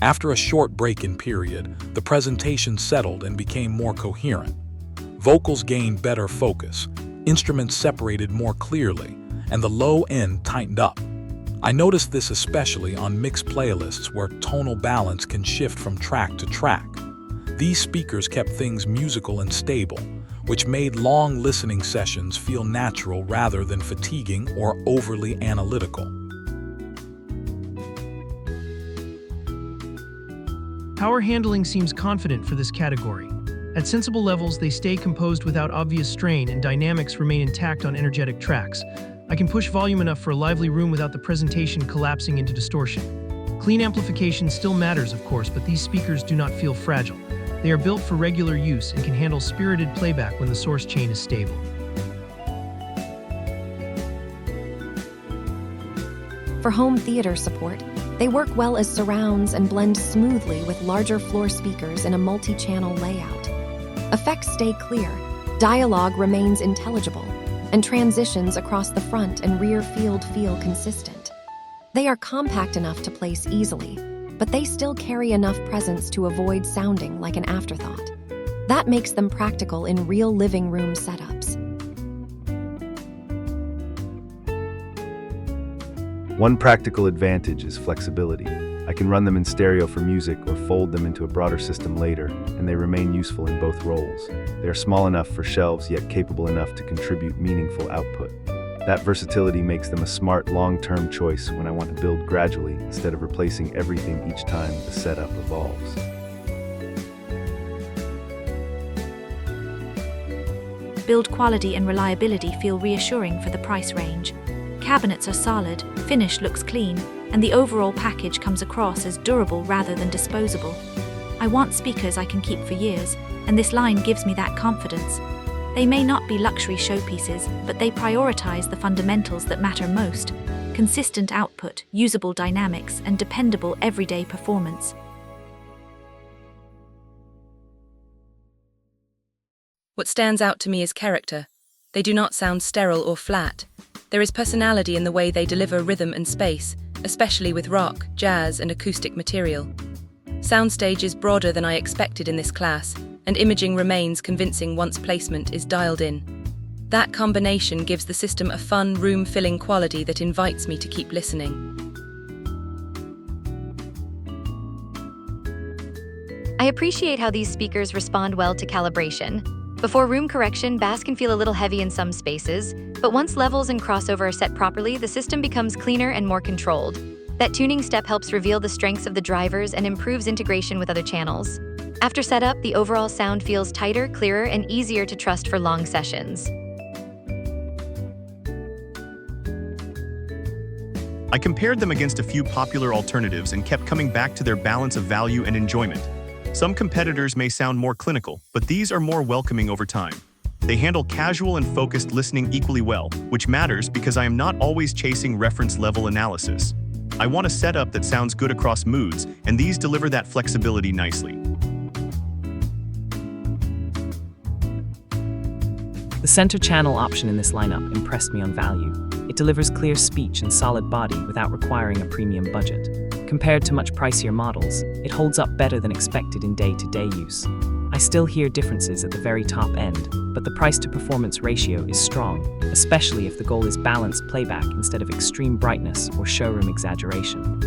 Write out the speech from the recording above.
After a short break-in period, the presentation settled and became more coherent. Vocals gained better focus, instruments separated more clearly, and the low end tightened up. I noticed this especially on mixed playlists where tonal balance can shift from track to track. These speakers kept things musical and stable, which made long listening sessions feel natural rather than fatiguing or overly analytical. Power handling seems confident for this category. At sensible levels, they stay composed without obvious strain and dynamics remain intact on energetic tracks. I can push volume enough for a lively room without the presentation collapsing into distortion. Clean amplification still matters, of course, but these speakers do not feel fragile. They are built for regular use and can handle spirited playback when the source chain is stable. For home theater support, they work well as surrounds and blend smoothly with larger floor speakers in a multi-channel layout. Effects stay clear, dialogue remains intelligible, and transitions across the front and rear field feel consistent. They are compact enough to place easily, but they still carry enough presence to avoid sounding like an afterthought. That makes them practical in real living room setups. One practical advantage is flexibility. I can run them in stereo for music or fold them into a broader system later, and they remain useful in both roles. They are small enough for shelves, yet capable enough to contribute meaningful output. That versatility makes them a smart, long-term choice when I want to build gradually instead of replacing everything each time the setup evolves. Build quality and reliability feel reassuring for the price range. Cabinets are solid, finish looks clean, and the overall package comes across as durable rather than disposable. I want speakers I can keep for years, and this line gives me that confidence. They may not be luxury showpieces, but they prioritize the fundamentals that matter most: consistent output, usable dynamics, and dependable everyday performance. What stands out to me is character. They do not sound sterile or flat. There is personality in the way they deliver rhythm and space, especially with rock, jazz, and acoustic material. Soundstage is broader than I expected in this class, and imaging remains convincing once placement is dialed in. That combination gives the system a fun, room-filling quality that invites me to keep listening. I appreciate how these speakers respond well to calibration. Before room correction, bass can feel a little heavy in some spaces, but once levels and crossover are set properly, the system becomes cleaner and more controlled. That tuning step helps reveal the strengths of the drivers and improves integration with other channels. After setup, the overall sound feels tighter, clearer, and easier to trust for long sessions. I compared them against a few popular alternatives and kept coming back to their balance of value and enjoyment. Some competitors may sound more clinical, but these are more welcoming over time. They handle casual and focused listening equally well, which matters because I am not always chasing reference-level analysis. I want a setup that sounds good across moods, and these deliver that flexibility nicely. The center channel option in this lineup impressed me on value. It delivers clear speech and solid body without requiring a premium budget. Compared to much pricier models, it holds up better than expected in day-to-day use. I still hear differences at the very top end, but the price-to-performance ratio is strong, especially if the goal is balanced playback instead of extreme brightness or showroom exaggeration.